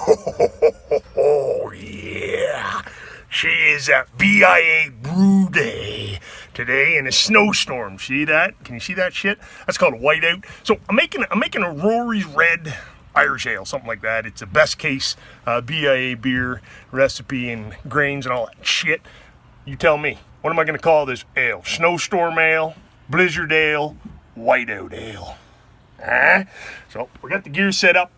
Oh, yeah. She is at BIAB Brew Day today in a snowstorm. See that? Can you see that shit? That's called a whiteout. So I'm making a Rory's Red Irish Ale, something like that. It's a best case BIAB beer recipe and grains and all that shit. You tell me. What am I going to call this ale? Snowstorm Ale, Blizzard Ale, Whiteout Ale. So we got the gear set up.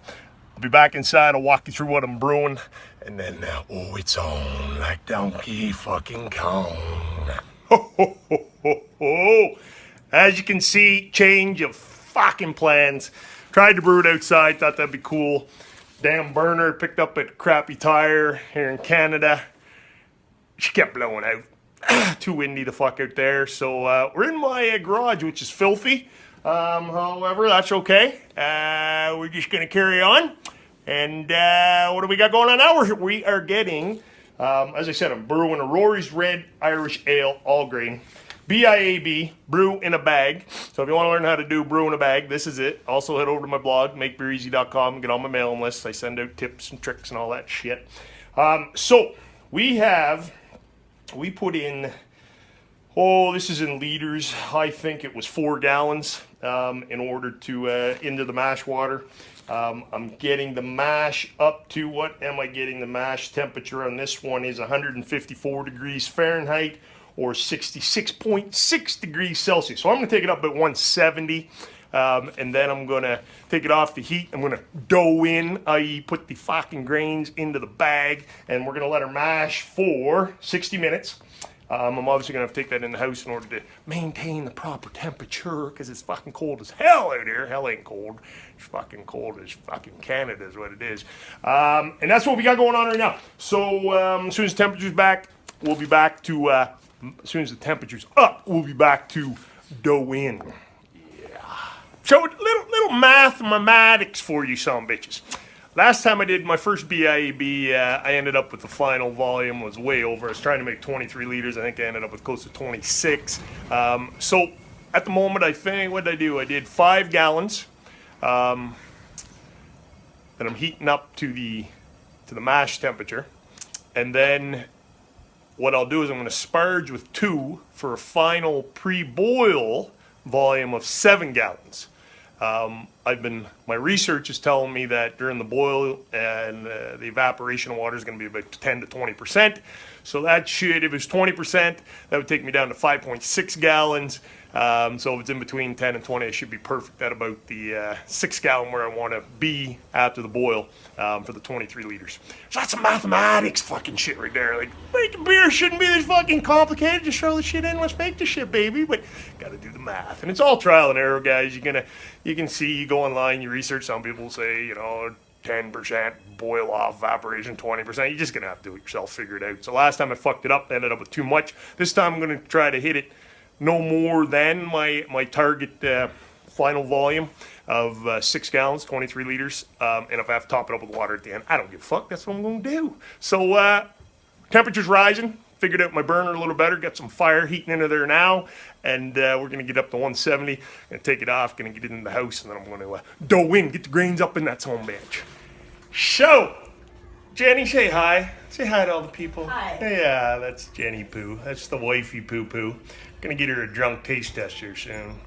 I'll be back inside. I'll walk you through what I'm brewing. And then, oh, it's on like Donkey fucking Kong. Ho, ho, ho, ho, ho. As you can see, change of fucking plans. Tried to brew it outside. Thought that'd be cool. Damn burner picked up at Crappy Tire here in Canada. She kept blowing out. Too windy the fuck out there. So we're in my garage, which is filthy. However, that's okay. We're just going to carry on. And what do we got going on now? We are getting, as I said, I'm brewing a Rory's Red Irish Ale, all grain. BIAB Brew in a bag. So if you want to learn how to do brew in a bag, this is it. Also head over to my blog, makebeereasy.com, get on my mailing list. I send out tips and tricks and all that shit. So we put in, this is in liters. I think it was 4 gallons in order to, into the mash water. I'm getting the mash up to, what am I getting the mash temperature on this one is 154 degrees Fahrenheit or 66.6 degrees Celsius. So I'm going to take it up at 170 and then I'm going to take it off the heat. I'm going to dough in, i.e. put the fucking grains into the bag, and we're going to let her mash for 60 minutes. I'm obviously going to have to take that in the house in order to maintain the proper temperature because it's fucking cold as hell out here. Hell ain't cold. It's fucking cold as fucking Canada is what it is. And that's what we got going on right now. So as soon as the temperature's back, we'll be back to, as soon as the temperature's up, we'll be back to dough in. Yeah. So little mathematics for you some bitches. Last time I did my first BIAB, I ended up with the final volume was way over. I was trying to make 23 liters. I think I ended up with close to 26. So at the moment, I think, what did I do? I did 5 gallons that I'm heating up to the mash temperature. And then what I'll do is I'm going to sparge with 2 for a final pre-boil volume of 7 gallons. My research is telling me that during the boil and the evaporation of water is going to be about 10 to 20%. So that should, if it's 20%, that would take me down to 5.6 gallons. So if it's in between 10 and 20, it should be perfect at about the 6 gallon where I want to be after the boil for the 23 liters. So that's some mathematics fucking shit right there. Like, making beer shouldn't be this fucking complicated. Just throw the shit in, let's make the shit, baby. But gotta do the math. And it's all trial and error, guys. You can see, you go online, you research. Some people say, 10% boil off, evaporation 20%. You're just gonna have to do it yourself, figure it out. So last time I fucked it up, ended up with too much. This time I'm gonna try to hit it no more than my target final volume of 6 gallons, 23 liters. And if I have to top it up with water at the end, I don't give a fuck. That's what I'm going to do. So temperature's rising. Figured out my burner a little better. Got some fire heating into there now. And we're going to get up to 170. Going to take it off. Going to get it in the house. And then I'm going to dough in, get the grains up in that son of a bitch. So, Jenny, say hi. Say hi to all the people. Hi. Yeah, that's Jenny Poo. That's the wifey Poo Poo. Gonna get her a drunk taste tester soon.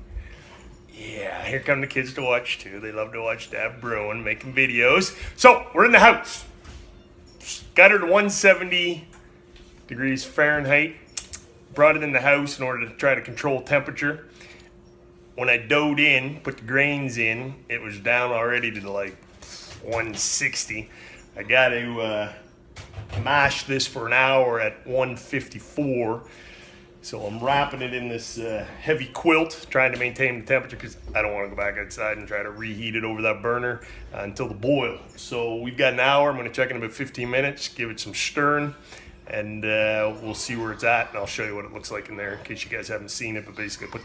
Yeah, here come the kids to watch too. They love to watch Dad brewing, making videos. So, we're in the house. Got her to 170 degrees Fahrenheit. Brought it in the house in order to try to control temperature. When I doughed in, put the grains in, it was down already to like 160. I got to mash this for an hour at 154. So I'm wrapping it in this heavy quilt, trying to maintain the temperature because I don't want to go back outside and try to reheat it over that burner until the boil. So we've got an hour. I'm going to check in about 15 minutes, give it some stirring, and we'll see where it's at. And I'll show you what it looks like in there in case you guys haven't seen it. But basically, I put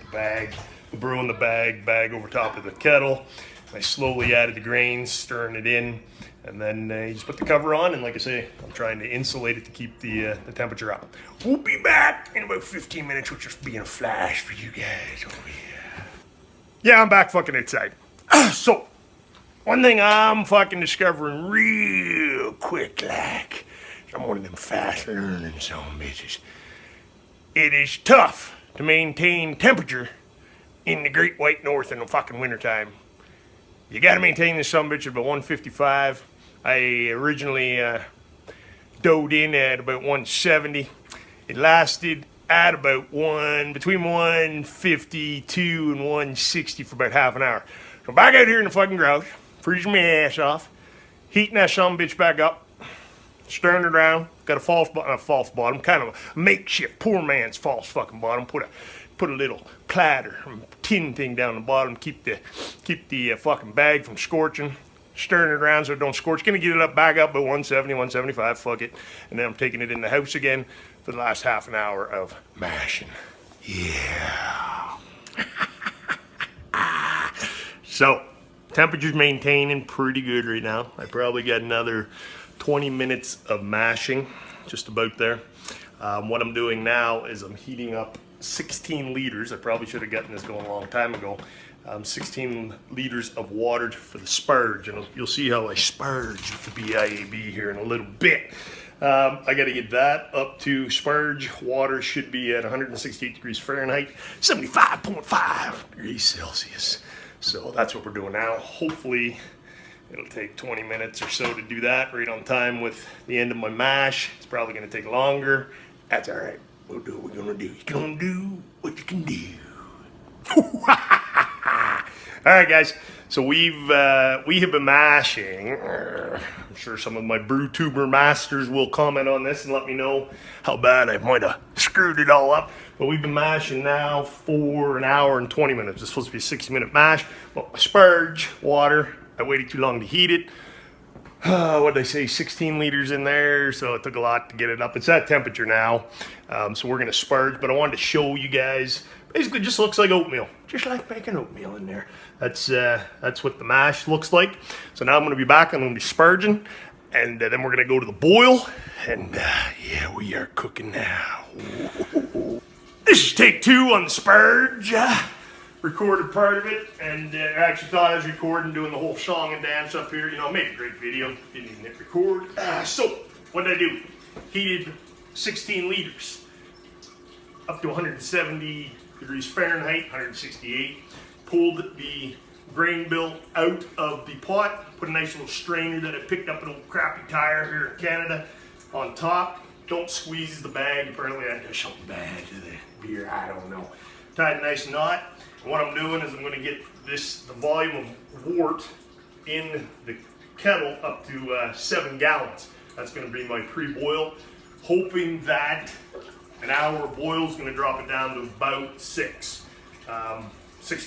the brew in the bag over top of the kettle. I slowly added the grains, stirring it in. And then you just put the cover on, and like I say, I'm trying to insulate it to keep the temperature up. We'll be back in about 15 minutes, which will be in a flash for you guys. Oh, yeah. Yeah, I'm back fucking outside. So, one thing I'm fucking discovering real quick, like, I'm one of them fast learning some bitches. It is tough to maintain temperature in the Great White North in the fucking wintertime. You gotta maintain this some bitch at about 155. I originally dove in at about 170. It lasted at about between 152 and 160 for about half an hour. So back out here in the fucking garage, freezing my ass off, heating that some bitch back up, stirring it around. Got a false bottom, kind of a makeshift, poor man's false fucking bottom. Put a little platter, tin thing down the bottom, keep the fucking bag from scorching. Stirring it around so it don't scorch. Gonna get it up back up at 170, 175, fuck it. And then I'm taking it in the house again for the last half an hour of mashing. Yeah. So, temperature's maintaining pretty good right now. I probably got another 20 minutes of mashing, just about there. What I'm doing now is I'm heating up 16 liters. I probably should have gotten this going a long time ago. 16 liters of water for the sparge, and you'll see how I sparge with the BIAB here in a little bit. I got to get that up to sparge. Water should be at 168 degrees Fahrenheit, 75.5 degrees Celsius. So that's what we're doing now. Hopefully it'll take 20 minutes or so to do that, right on time with the end of my mash. It's probably going to take longer. That's all right. We'll do what we're going to do. You can do what you can do. All right, guys. So we have been mashing. I'm sure some of my brew tuber masters will comment on this and let me know how bad I might have screwed it all up. But we've been mashing now for an hour and 20 minutes. It's supposed to be a 60-minute mash. Well, my sparge, water. I waited too long to heat it. What did I say? 16 liters in there, so it took a lot to get it up. It's at temperature now, so we're gonna sparge. But I wanted to show you guys. Basically, just looks like oatmeal, just like making oatmeal in there. That's what the mash looks like. So now I'm gonna be back. I'm gonna be sparging, and then we're gonna go to the boil. And yeah, we are cooking now. This is take 2 on the sparge. Recorded part of it, and I actually thought I was recording, doing the whole song and dance up here. You know, made a great video. Didn't even hit record. So what did I do? Heated 16 liters up to 170 degrees Fahrenheit, 168. Pulled the grain bill out of the pot. Put a nice little strainer that I picked up an old crappy tire here in Canada on top. Don't squeeze the bag. Apparently I got something bad to the beer. I don't know. Tied a nice knot. And what I'm doing is I'm going to get the volume of wort in the kettle up to 7 gallons. That's going to be my pre-boil. Hoping that an hour boil is going to drop it down to about 6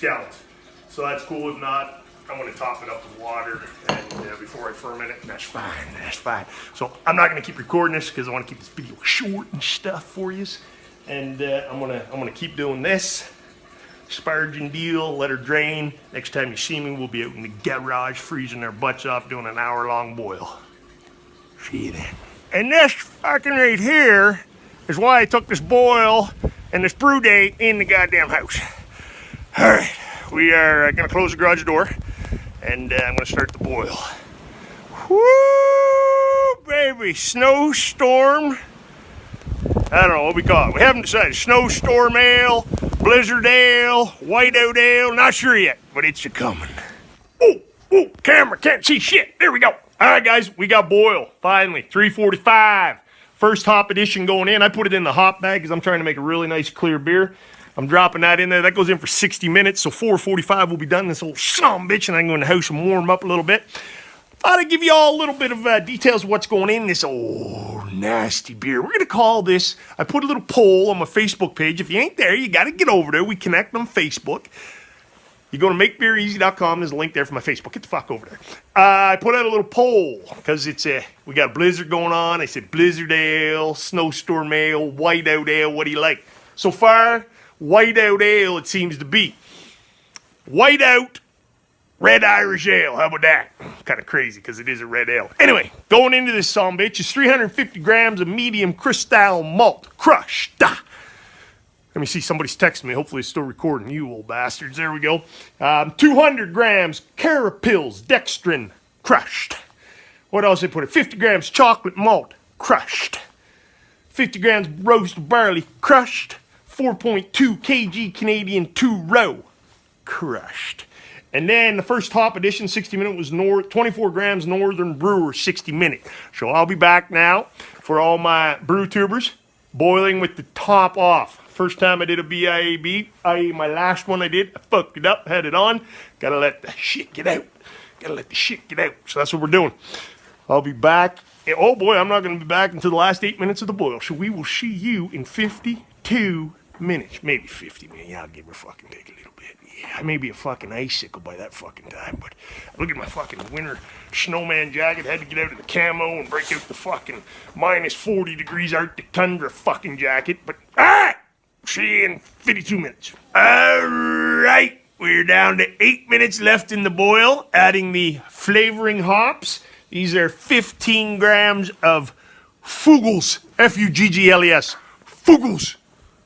gallons. So that's cool. If not, I'm going to top it up with water and before I ferment it. And that's fine. That's fine. So I'm not going to keep recording this because I want to keep this video short and stuff for you. And I'm gonna keep doing this sparging deal. Let her drain. Next time you see me, we'll be out in the garage freezing our butts off doing an hour-long boil. See you then. And this fucking right here is why I took this boil and this brew day in the goddamn house. All right, we are gonna close the garage door, and I'm gonna start the boil. Woo, baby, snowstorm. I don't know what we call it. We haven't decided. Snowstorm ale, blizzard ale, whiteout ale. Not sure yet, but it's a-coming. Oh, camera can't see shit. There we go. All right, guys, we got boil. Finally, 345. First hop edition going in. I put it in the hop bag because I'm trying to make a really nice clear beer. I'm dropping that in there. That goes in for 60 minutes, so 4:45 will be done. This old son bitch, and I can go in the house and warm up a little bit. Thought I'd give you all a little bit of details of what's going in this old nasty beer. We're going to call this, I put a little poll on my Facebook page. If you ain't there, you got to get over there. We connect on Facebook. You go to makebeereasy.com. There's a link there for my Facebook. Get the fuck over there. I put out a little poll because we got a blizzard going on. I said blizzard ale, snowstorm ale, whiteout ale. What do you like? So far, whiteout ale it seems to be. Whiteout red Irish ale. How about that? Kind of crazy because it is a red ale. Anyway, going into this sumbitch is 350 grams of medium crystal malt crushed. Let me see, somebody's texting me. Hopefully it's still recording. You old bastards. There we go. 200 grams Carapils dextrin crushed. What else they put in? 50 grams chocolate malt crushed. 50 grams roast barley crushed. 4.2 kg Canadian 2-row crushed. And then the first top edition 60-minute was 24 grams Northern Brewer 60-minute. So I'll be back now for all my brew tubers, boiling with the top off. First time I did a BIAB, my last one I did, I fucked it up, had it on. Gotta let the shit get out. Gotta let the shit get out. So that's what we're doing. I'll be back. Oh boy, I'm not gonna be back until the last 8 minutes of the boil. So we will see you in 52 minutes. Maybe 50 minutes. Yeah, I'll give her fucking take a little bit. Yeah, I may be a fucking icicle by that fucking time, but look at my fucking winter snowman jacket. Had to get out of the camo and break out the fucking minus 40 degrees Arctic tundra fucking jacket. But alright, see you in 52 minutes. Alright, we're down to 8 minutes left in the boil, adding the flavoring hops. These are 15 grams of Fuggles, F-U-G-G-L-E-S, Fuggles,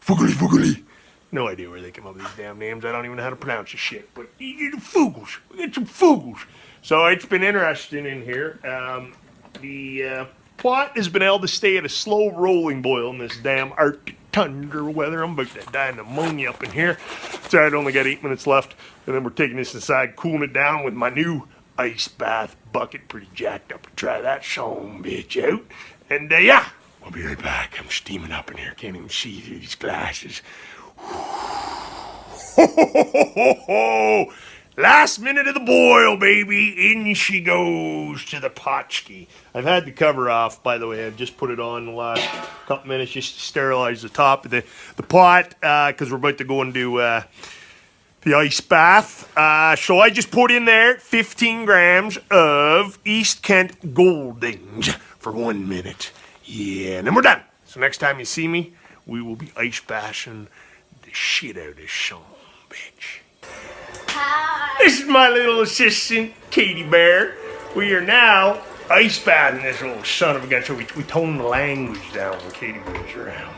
Fuggly. No idea where they come up with these damn names. I don't even know how to pronounce this shit. But you get Fuggles. We get some Fuggles. So it's been interesting in here. The pot has been able to stay at a slow rolling boil in this damn Arctic tundra weather. I'm about to die of pneumonia up in here. So I'd only got 8 minutes left. And then we're taking this inside, cooling it down with my new ice bath bucket. Pretty jacked up to try that son bitch out. And yeah, we'll be right back. I'm steaming up in here. Can't even see through these glasses. Last minute of the boil, baby. In she goes to the potchki. I've had the cover off, by the way. I've just put it on the last couple minutes just to sterilize the top of the pot because we're about to go and do the ice bath. So I just put in there 15 grams of East Kent Goldings for 1 minute. Yeah, and then we're done. So next time you see me, we will be ice bashing the shit out of this son bitch. Hi. This is my little assistant, Katie Bear. We are now ice bathing this little son of a gun. So we tone the language down when Katie Bear's around.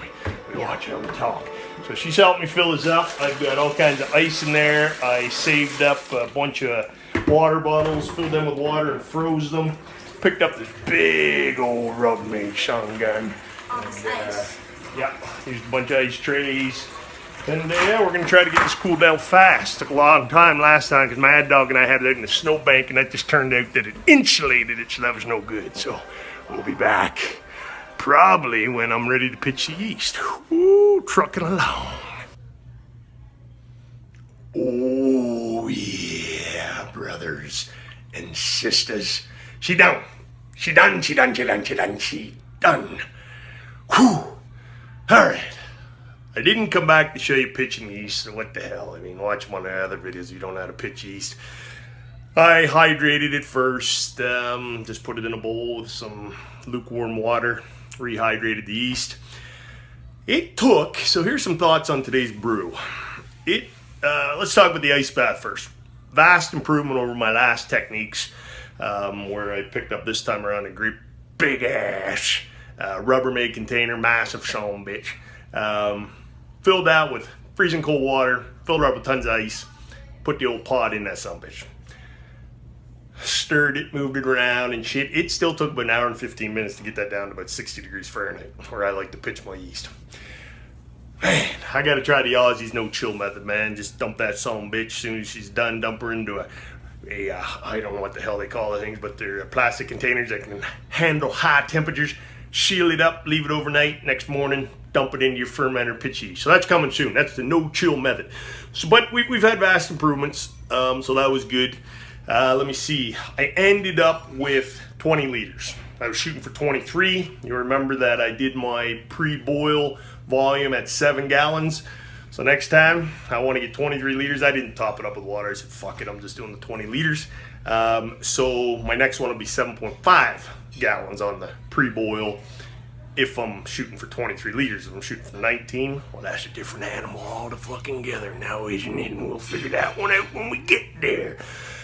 We watch how we talk. So she's helped me fill this up. I've got all kinds of ice in there. I saved up a bunch of water bottles, filled them with water and froze them. Picked up this big old Rub-made sun gun. Yeah, used a bunch of ice trays. And yeah, we're gonna try to get this cooled down fast. Took a long time last time because my Mad Dog and I had it out in the snowbank, and that just turned out that it insulated it, so that was no good. So we'll be back probably when I'm ready to pitch the yeast. Ooh, trucking along. Oh yeah, brothers and sisters. She done. Whew. Alright. I didn't come back to show you pitching yeast, so what the hell. I mean, watch one of the other videos if you don't know how to pitch yeast. I hydrated it first. Just put it in a bowl with some lukewarm water. Rehydrated the yeast. It took, so here's some thoughts on today's brew. Let's talk about the ice bath first. Vast improvement over my last techniques, where I picked up this time around a great big ass Rubbermaid container, massive son bitch. Filled out with freezing cold water, filled her up with tons of ice, put the old pot in that son bitch. Stirred it, moved it around and shit. It still took about an hour and 15 minutes to get that down to about 60 degrees Fahrenheit, where I like to pitch my yeast. Man, I gotta try the Aussie's no chill method, man. Just dump that son bitch. As soon as she's done, dump her into a I don't know what the hell they call the things, but they're plastic containers that can handle high temperatures. Seal it up, leave it overnight. Next morning, dump it into your fermenter pitch yeast. So that's coming soon. That's the no chill method. So, but we've had vast improvements, so that was good. Let me see. I ended up with 20 liters. I was shooting for 23. You remember that I did my pre-boil volume at 7 gallons. So next time, I want to get 23 liters. I didn't top it up with water. I said, fuck it, I'm just doing the 20 liters. So my next one will be 7.5 gallons on the pre-boil if I'm shooting for 23 liters. If I'm shooting for 19, well, that's a different animal all together now, isn't it? And we'll figure that one out when we get there.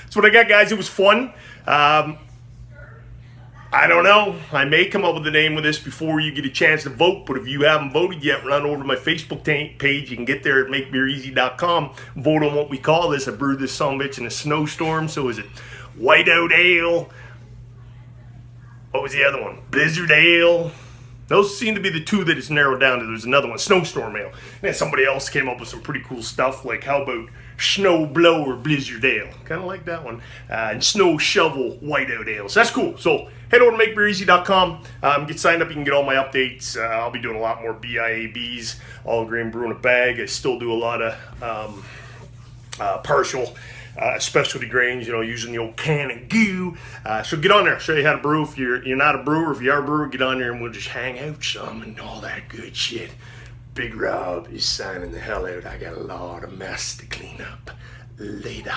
That's what I got, guys. It was fun. I don't know. I may come up with a name with this before you get a chance to vote, but if you haven't voted yet, run over to my Facebook page. You can get there at makebeereasy.com. Vote on what we call this. I brewed this sumbitch in a snowstorm. So is it whiteout ale? What was the other one? Blizzard ale? Those seem to be the two that it's narrowed down to. There's another one, snowstorm ale. And then somebody else came up with some pretty cool stuff, like how about snow blower blizzard ale? Kind of like that one. And snow shovel whiteout ale. So that's cool. So head over to makebeereasy.com. Get signed up. You can get all my updates. I'll be doing a lot more BIABs, all grain brew in a bag. I still do a lot of partial specialty grains, you know, using the old can of goo. So get on there. I'll show you how to brew. If you're not a brewer, if you are a brewer, get on there and we'll just hang out some and all that good shit. Big Rob is signing the hell out. I got a lot of mess to clean up. Later.